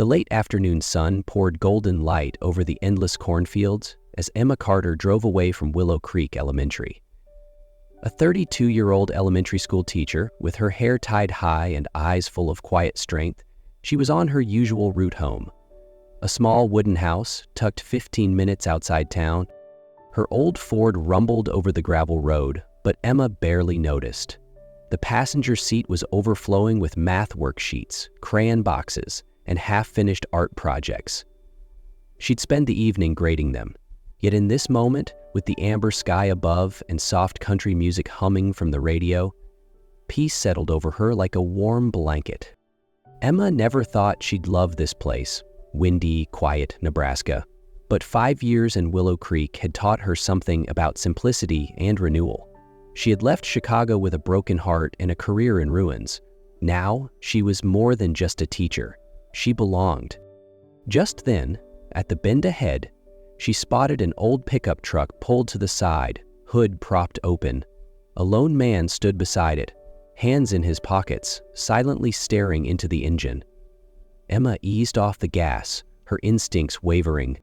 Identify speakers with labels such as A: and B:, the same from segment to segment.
A: The late afternoon sun poured golden light over the endless cornfields as Emma Carter drove away from Willow Creek Elementary. A 32-year-old elementary school teacher, with her hair tied high and eyes full of quiet strength, she was on her usual route home. A small wooden house, tucked 15 minutes outside town. Her old Ford rumbled over the gravel road, but Emma barely noticed. The passenger seat was overflowing with math worksheets, crayon boxes, and half-finished art projects. She'd spend the evening grading them. Yet in this moment, with the amber sky above and soft country music humming from the radio, peace settled over her like a warm blanket. Emma never thought she'd love this place, windy, quiet Nebraska, but 5 years in Willow Creek had taught her something about simplicity and renewal. She had left Chicago with a broken heart and a career in ruins. Now, she was more than just a teacher. She belonged. Just then, at the bend ahead, she spotted an old pickup truck pulled to the side, hood propped open. A lone man stood beside it, hands in his pockets, silently staring into the engine. Emma eased off the gas, her instincts wavering.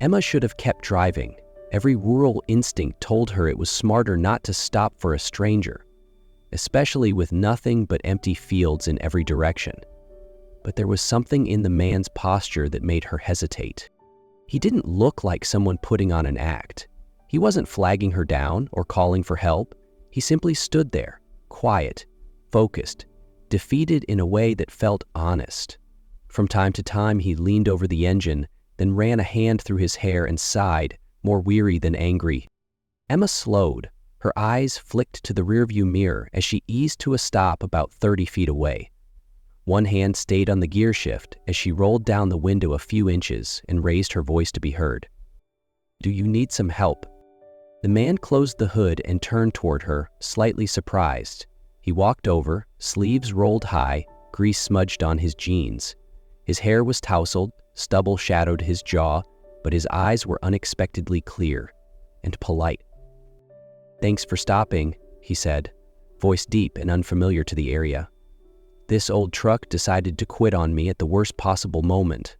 A: Emma should have kept driving. Every rural instinct told her it was smarter not to stop for a stranger, especially with nothing but empty fields in every direction. But there was something in the man's posture that made her hesitate. He didn't look like someone putting on an act. He wasn't flagging her down or calling for help. He simply stood there, quiet, focused, defeated in a way that felt honest. From time to time, he leaned over the engine, then ran a hand through his hair and sighed, more weary than angry. Emma slowed. Her eyes flicked to the rearview mirror as she eased to a stop about 30 feet away. One hand stayed on the gear shift as she rolled down the window a few inches and raised her voice to be heard. "Do you need some help?" The man closed the hood and turned toward her, slightly surprised. He walked over, sleeves rolled high, grease smudged on his jeans. His hair was tousled, stubble shadowed his jaw, but his eyes were unexpectedly clear and polite. "Thanks for stopping," he said, voice deep and unfamiliar to the area. "This old truck decided to quit on me at the worst possible moment."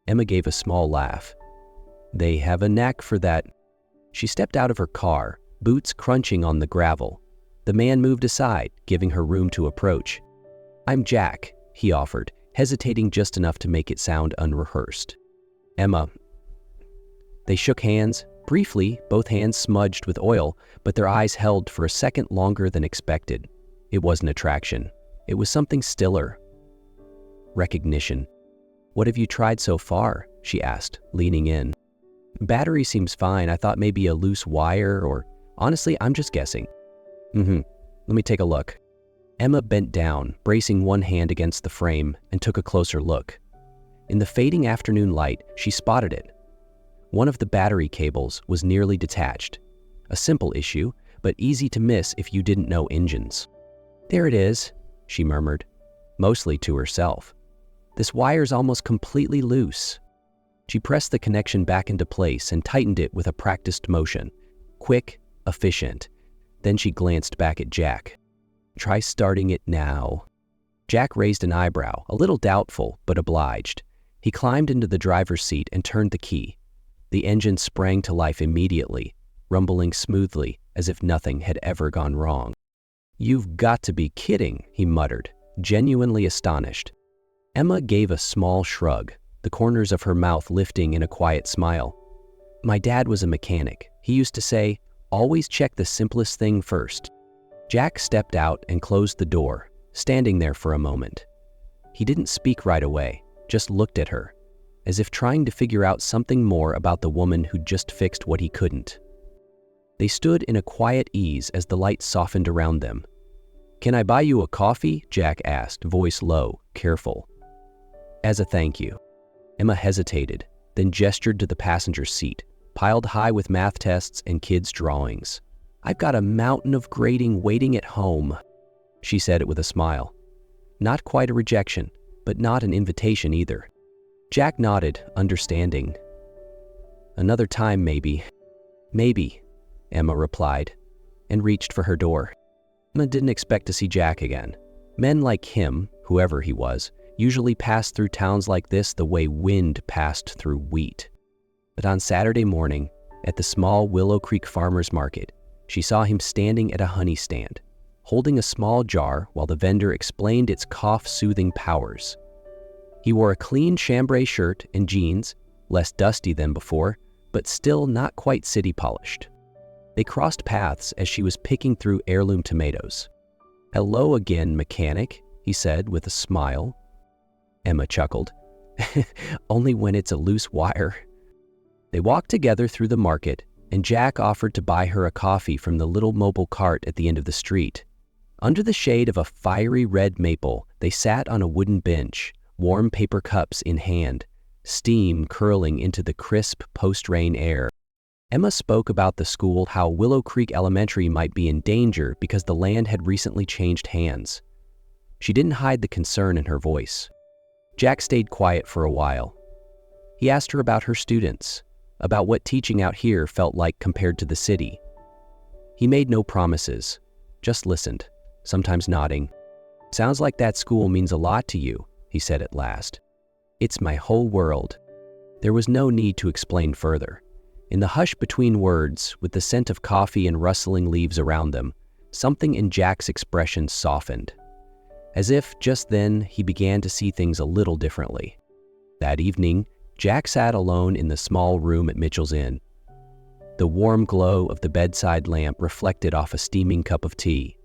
A: Emma gave a small laugh. "They have a knack for that." She stepped out of her car, boots crunching on the gravel. The man moved aside, giving her room to approach. "I'm Jack," he offered, hesitating just enough to make it sound unrehearsed. "Emma." They shook hands. Briefly, both hands smudged with oil, but their eyes held for a second longer than expected. It wasn't attraction. It was something stiller. Recognition. "What have you tried so far?" she asked, leaning in. "Battery seems fine. I thought maybe a loose wire or... Honestly, I'm just guessing." Let me take a look." Emma bent down, bracing one hand against the frame, and took a closer look. In the fading afternoon light, she spotted it. One of the battery cables was nearly detached. A simple issue, but easy to miss if you didn't know engines. "There it is," she murmured, mostly to herself. "This wire's almost completely loose." She pressed the connection back into place and tightened it with a practiced motion. Quick, efficient. Then she glanced back at Jack. "Try starting it now." Jack raised an eyebrow, a little doubtful, but obliged. He climbed into the driver's seat and turned the key. The engine sprang to life immediately, rumbling smoothly as if nothing had ever gone wrong. "You've got to be kidding," he muttered, genuinely astonished. Emma gave a small shrug, the corners of her mouth lifting in a quiet smile. "My dad was a mechanic. He used to say, 'Always check the simplest thing first.'" Jack stepped out and closed the door, standing there for a moment. He didn't speak right away, just looked at her, as if trying to figure out something more about the woman who'd just fixed what he couldn't. They stood in a quiet ease as the light softened around them. "Can I buy you a coffee?" Jack asked, voice low, careful. "As a thank you." Emma hesitated, then gestured to the passenger seat, piled high with math tests and kids' drawings. "I've got a mountain of grading waiting at home." She said it with a smile. Not quite a rejection, but not an invitation either. Jack nodded, understanding. "Another time, maybe." "Maybe," Emma replied, and reached for her door. Emma didn't expect to see Jack again. Men like him, whoever he was, usually passed through towns like this the way wind passed through wheat. But on Saturday morning, at the small Willow Creek Farmers Market, she saw him standing at a honey stand, holding a small jar while the vendor explained its cough-soothing powers. He wore a clean chambray shirt and jeans, less dusty than before, but still not quite city-polished. They crossed paths as she was picking through heirloom tomatoes. "Hello again, mechanic," he said with a smile. Emma chuckled. "Only when it's a loose wire." They walked together through the market, and Jack offered to buy her a coffee from the little mobile cart at the end of the street. Under the shade of a fiery red maple, they sat on a wooden bench, warm paper cups in hand, steam curling into the crisp post-rain air. Emma spoke about the school, how Willow Creek Elementary might be in danger because the land had recently changed hands. She didn't hide the concern in her voice. Jack stayed quiet for a while. He asked her about her students, about what teaching out here felt like compared to the city. He made no promises, just listened, sometimes nodding. "Sounds like that school means a lot to you," he said at last. "It's my whole world." There was no need to explain further. In the hush between words, with the scent of coffee and rustling leaves around them, something in Jack's expression softened. As if just then he began to see things a little differently. That evening, Jack sat alone in the small room at Mitchell's Inn. The warm glow of the bedside lamp reflected off a steaming cup of tea.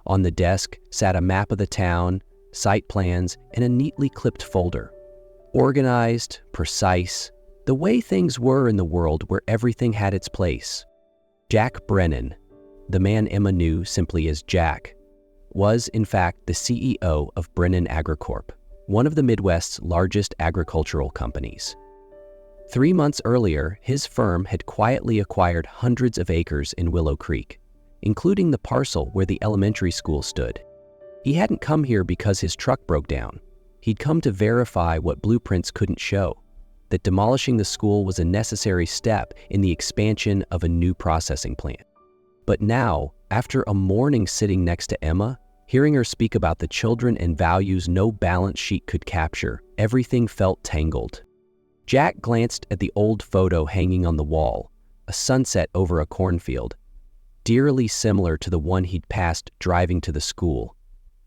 A: On the desk sat a map of the town, site plans, and a neatly clipped folder. Organized, precise, the way things were in the world where everything had its place. Jack Brennan, the man Emma knew simply as Jack, was in fact the CEO of Brennan AgriCorp, one of the Midwest's largest agricultural companies. 3 months earlier, his firm had quietly acquired hundreds of acres in Willow Creek, including the parcel where the elementary school stood. He hadn't come here because his truck broke down. He'd come to verify what blueprints couldn't show, that demolishing the school was a necessary step in the expansion of a new processing plant. But now, after a morning sitting next to Emma, hearing her speak about the children and values no balance sheet could capture, everything felt tangled. Jack glanced at the old photo hanging on the wall, a sunset over a cornfield, eerily similar to the one he'd passed driving to the school,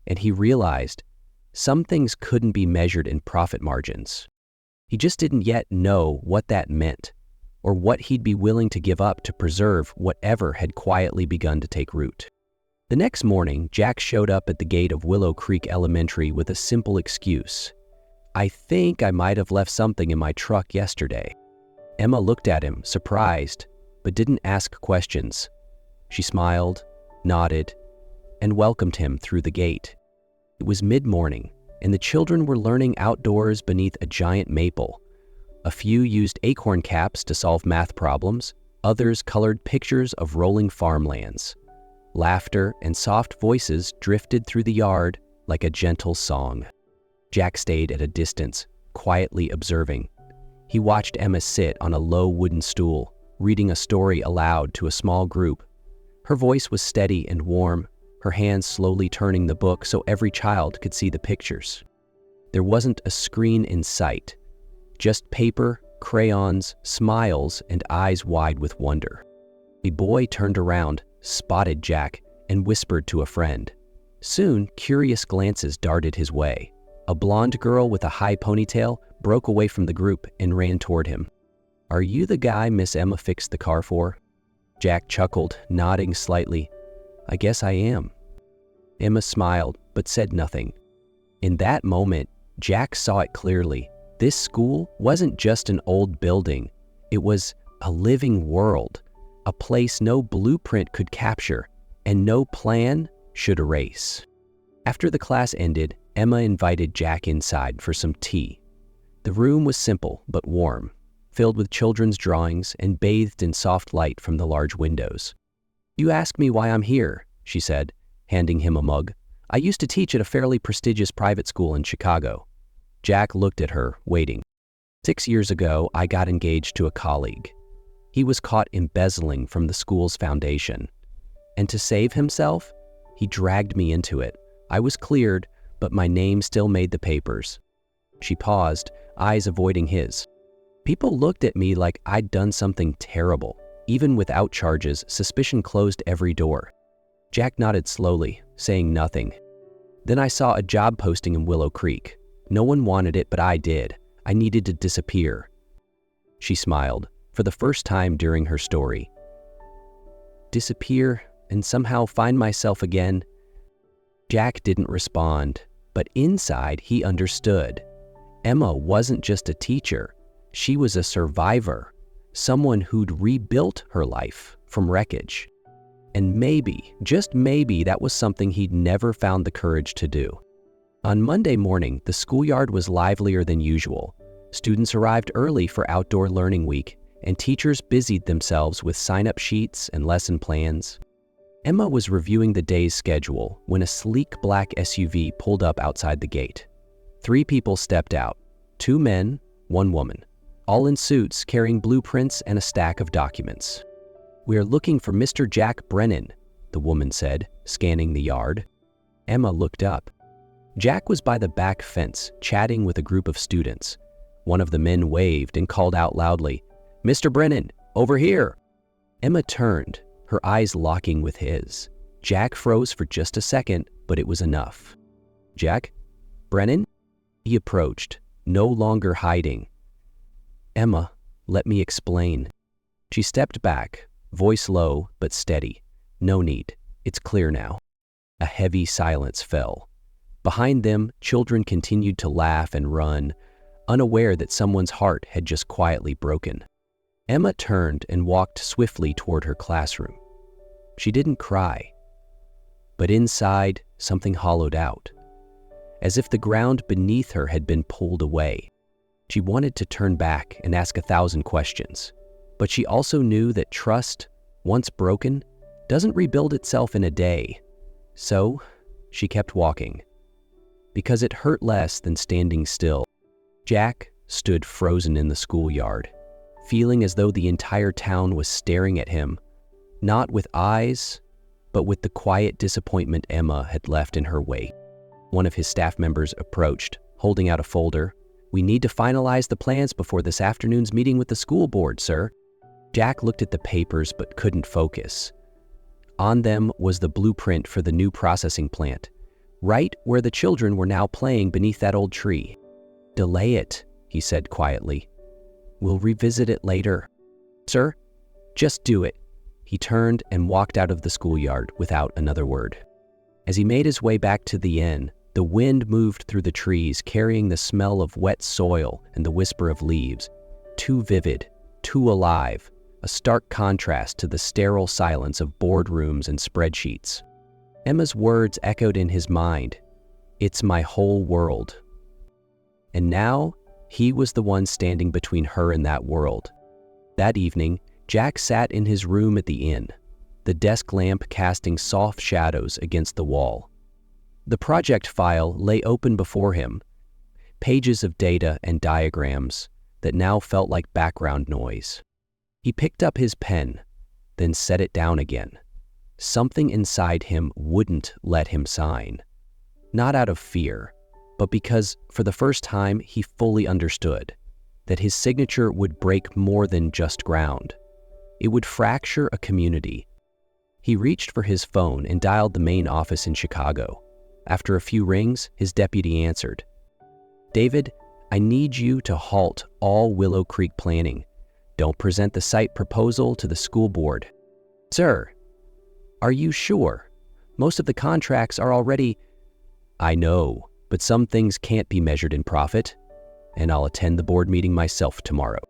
A: and he realized some things couldn't be measured in profit margins. He just didn't yet know what that meant, or what he'd be willing to give up to preserve whatever had quietly begun to take root. The next morning, Jack showed up at the gate of Willow Creek Elementary with a simple excuse. "I think I might have left something in my truck yesterday." Emma looked at him, surprised, but didn't ask questions. She smiled, nodded, and welcomed him through the gate. It was mid-morning, and the children were learning outdoors beneath a giant maple. A few used acorn caps to solve math problems, others colored pictures of rolling farmlands. Laughter and soft voices drifted through the yard like a gentle song. Jack stayed at a distance, quietly observing. He watched Emma sit on a low wooden stool, reading a story aloud to a small group. Her voice was steady and warm, her hands slowly turning the book so every child could see the pictures. There wasn't a screen in sight, just paper, crayons, smiles, and eyes wide with wonder. A boy turned around, spotted Jack, and whispered to a friend. Soon, curious glances darted his way. A blonde girl with a high ponytail broke away from the group and ran toward him. "Are you the guy Miss Emma fixed the car for?" Jack chuckled, nodding slightly. "I guess I am." Emma smiled, but said nothing. In that moment, Jack saw it clearly. This school wasn't just an old building. It was a living world, a place no blueprint could capture, and no plan should erase. After the class ended, Emma invited Jack inside for some tea. The room was simple but warm, filled with children's drawings and bathed in soft light from the large windows. "You ask me why I'm here," she said, handing him a mug. "I used to teach at a fairly prestigious private school in Chicago." Jack looked at her, waiting. 6 years ago, I got engaged to a colleague. He was caught embezzling from the school's foundation. And to save himself, he dragged me into it. I was cleared, but my name still made the papers." She paused, eyes avoiding his. "People looked at me like I'd done something terrible. Even without charges, suspicion closed every door." Jack nodded slowly, saying nothing. "Then I saw a job posting in Willow Creek. No one wanted it, but I did. I needed to disappear." She smiled, for the first time during her story. "Disappear and somehow find myself again?" Jack didn't respond, but inside he understood. Emma wasn't just a teacher. She was a survivor, someone who'd rebuilt her life from wreckage. And maybe, just maybe, that was something he'd never found the courage to do. On Monday morning, the schoolyard was livelier than usual. Students arrived early for Outdoor Learning Week, and teachers busied themselves with sign-up sheets and lesson plans. Emma was reviewing the day's schedule when a sleek black SUV pulled up outside the gate. 3 people stepped out, 2 men, 1 woman, all in suits carrying blueprints and a stack of documents. "We are looking for Mr. Jack Brennan," the woman said, scanning the yard. Emma looked up. Jack was by the back fence, chatting with a group of students. One of the men waved and called out loudly, "Mr. Brennan, over here!" Emma turned, her eyes locking with his. Jack froze for just a second, but it was enough. "Jack? Brennan?" He approached, no longer hiding. "Emma, let me explain." She stepped back, voice low but steady. "No need. It's clear now." A heavy silence fell. Behind them, children continued to laugh and run, unaware that someone's heart had just quietly broken. Emma turned and walked swiftly toward her classroom. She didn't cry, but inside, something hollowed out, as if the ground beneath her had been pulled away. She wanted to turn back and ask 1,000 questions, but she also knew that trust, once broken, doesn't rebuild itself in a day. So, she kept walking, because it hurt less than standing still. Jack stood frozen in the schoolyard, feeling as though the entire town was staring at him, not with eyes, but with the quiet disappointment Emma had left in her wake. One of his staff members approached, holding out a folder. "We need to finalize the plans before this afternoon's meeting with the school board, sir." Jack looked at the papers but couldn't focus. On them was the blueprint for the new processing plant, right where the children were now playing beneath that old tree. "Delay it," he said quietly. "We'll revisit it later." "Sir, just do it." He turned and walked out of the schoolyard without another word. As he made his way back to the inn, the wind moved through the trees, carrying the smell of wet soil and the whisper of leaves. Too vivid, too alive, a stark contrast to the sterile silence of boardrooms and spreadsheets. Emma's words echoed in his mind. "It's my whole world." And now, he was the one standing between her and that world. That evening, Jack sat in his room at the inn, the desk lamp casting soft shadows against the wall. The project file lay open before him, pages of data and diagrams that now felt like background noise. He picked up his pen, then set it down again. Something inside him wouldn't let him sign. Not out of fear, but because, for the first time, he fully understood that his signature would break more than just ground. It would fracture a community. He reached for his phone and dialed the main office in Chicago. After a few rings, his deputy answered. "David, I need you to halt all Willow Creek planning. Don't present the site proposal to the school board." "Sir, are you sure? Most of the contracts are already—" "I know, but some things can't be measured in profit, and I'll attend the board meeting myself tomorrow."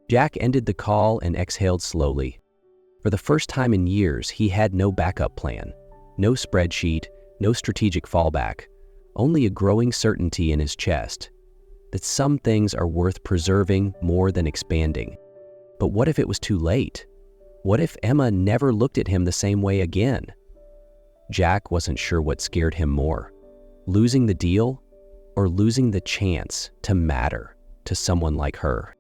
A: Jack ended the call and exhaled slowly. For the first time in years, he had no backup plan, no spreadsheet, no strategic fallback, only a growing certainty in his chest that some things are worth preserving more than expanding. But what if it was too late? What if Emma never looked at him the same way again? Jack wasn't sure what scared him more, losing the deal or losing the chance to matter to someone like her.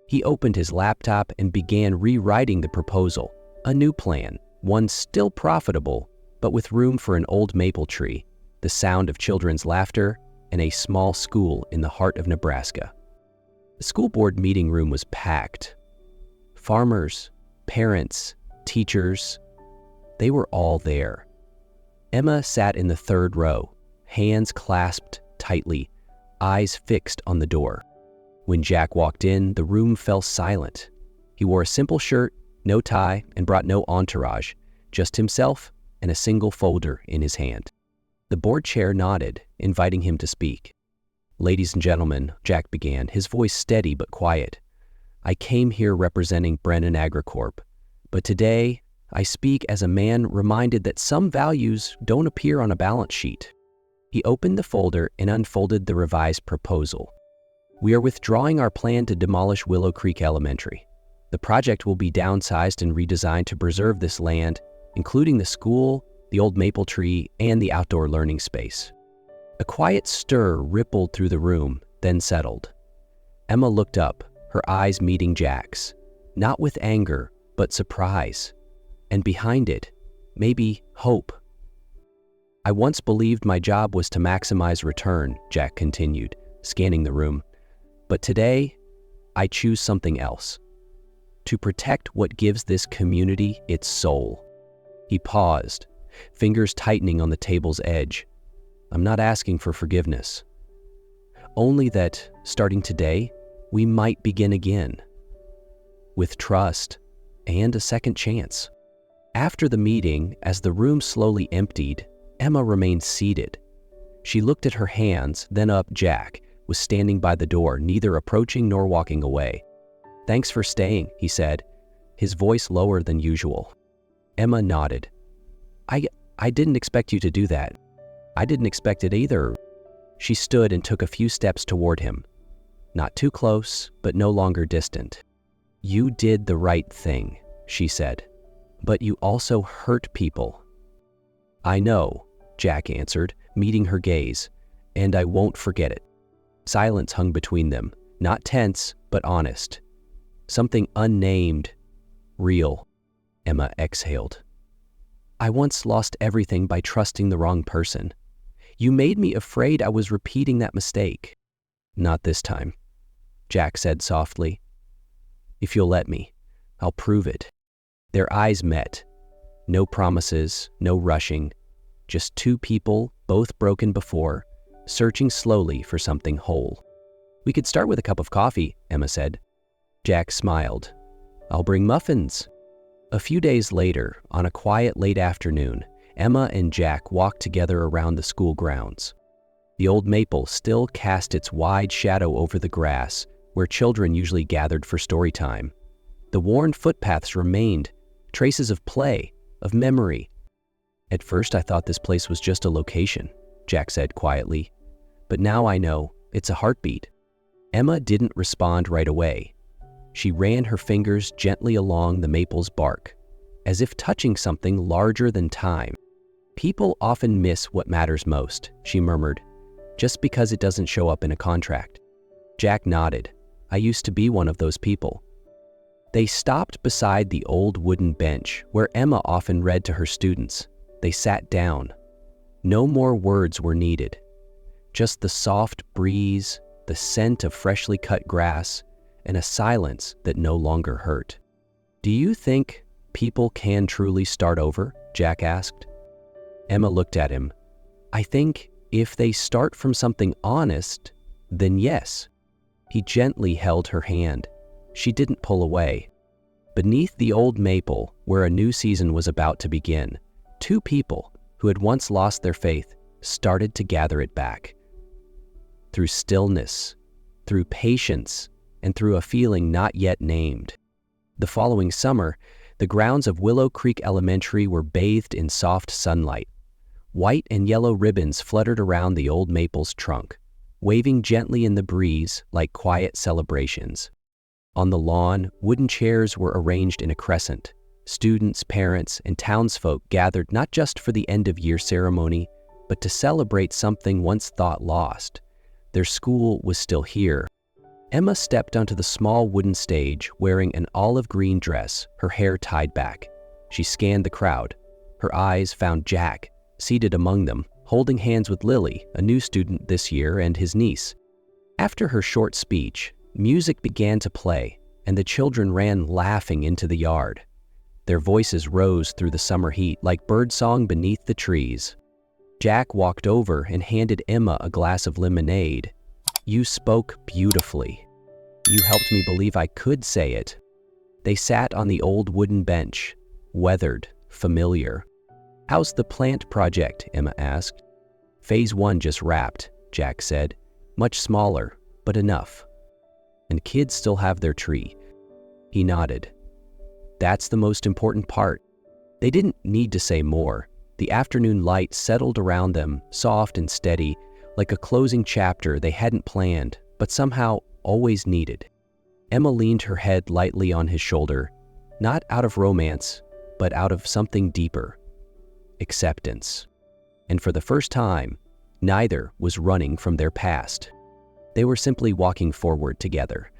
A: He opened his laptop and began rewriting the proposal, a new plan, one still profitable, but with room for an old maple tree, the sound of children's laughter, and a small school in the heart of Nebraska. The school board meeting room was packed. Farmers, parents, teachers, they were all there. Emma sat in the third row, hands clasped tightly, eyes fixed on the door. When Jack walked in, the room fell silent. He wore a simple shirt, no tie, and brought no entourage, just himself and a single folder in his hand. The board chair nodded, inviting him to speak. "Ladies and gentlemen," Jack began, his voice steady but quiet, "I came here representing Brennan AgriCorp, but today I speak as a man reminded that some values don't appear on a balance sheet." He opened the folder and unfolded the revised proposal. "We are withdrawing our plan to demolish Willow Creek Elementary. The project will be downsized and redesigned to preserve this land, including the school, the old maple tree, and the outdoor learning space." A quiet stir rippled through the room, then settled. Emma looked up, her eyes meeting Jack's, not with anger, but surprise. And behind it, maybe hope. "I once believed my job was to maximize return," Jack continued, scanning the room. "But today, I choose something else. To protect what gives this community its soul." He paused, fingers tightening on the table's edge. "I'm not asking for forgiveness. Only that, starting today, we might begin again. With trust and a second chance." After the meeting, as the room slowly emptied, Emma remained seated. She looked at her hands, then up. Jack was standing by the door, neither approaching nor walking away. "Thanks for staying," he said, his voice lower than usual. Emma nodded. I didn't expect you to do that. I didn't expect it either." She stood and took a few steps toward him. Not too close, but no longer distant. "You did the right thing," she said, "but you also hurt people." "I know," Jack answered, meeting her gaze, "and I won't forget it." Silence hung between them, not tense, but honest. Something unnamed, real. Emma exhaled. "I once lost everything by trusting the wrong person. You made me afraid I was repeating that mistake." "Not this time," Jack said softly. "If you'll let me, I'll prove it." Their eyes met. No promises, no rushing. Just two people, both broken before, searching slowly for something whole. "We could start with a cup of coffee," Emma said. Jack smiled. "I'll bring muffins." A few days later, on a quiet late afternoon, Emma and Jack walked together around the school grounds. The old maple still cast its wide shadow over the grass, where children usually gathered for story time. The worn footpaths remained, traces of play, of memory. "At first I thought this place was just a location," Jack said quietly. "But now I know it's a heartbeat." Emma didn't respond right away. She ran her fingers gently along the maple's bark, as if touching something larger than time. "People often miss what matters most," she murmured, "just because it doesn't show up in a contract." Jack nodded. "I used to be one of those people." They stopped beside the old wooden bench where Emma often read to her students. They sat down. No more words were needed. Just the soft breeze, the scent of freshly cut grass, and a silence that no longer hurt. "Do you think people can truly start over?" Jack asked. Emma looked at him. "I think if they start from something honest, then yes." He gently held her hand. She didn't pull away. Beneath the old maple, where a new season was about to begin, two people who had once lost their faith started to gather it back. Through stillness, through patience, and through a feeling not yet named. The following summer, the grounds of Willow Creek Elementary were bathed in soft sunlight. White and yellow ribbons fluttered around the old maple's trunk, waving gently in the breeze like quiet celebrations. On the lawn, wooden chairs were arranged in a crescent. Students, parents, and townsfolk gathered not just for the end-of-year ceremony, but to celebrate something once thought lost. Their school was still here. Emma stepped onto the small wooden stage wearing an olive green dress, her hair tied back. She scanned the crowd. Her eyes found Jack, seated among them, holding hands with Lily, a new student this year, and his niece. After her short speech, music began to play, and the children ran laughing into the yard. Their voices rose through the summer heat like birdsong beneath the trees. Jack walked over and handed Emma a glass of lemonade. "You spoke beautifully. You helped me believe I could say it." They sat on the old wooden bench, weathered, familiar. "How's the plant project?" Emma asked. "Phase 1 just wrapped," Jack said. "Much smaller, but enough. And kids still have their tree." He nodded. "That's the most important part." They didn't need to say more. The afternoon light settled around them, soft and steady, like a closing chapter they hadn't planned, but somehow always needed. Emma leaned her head lightly on his shoulder, not out of romance, but out of something deeper: acceptance. And for the first time, neither was running from their past. They were simply walking forward together.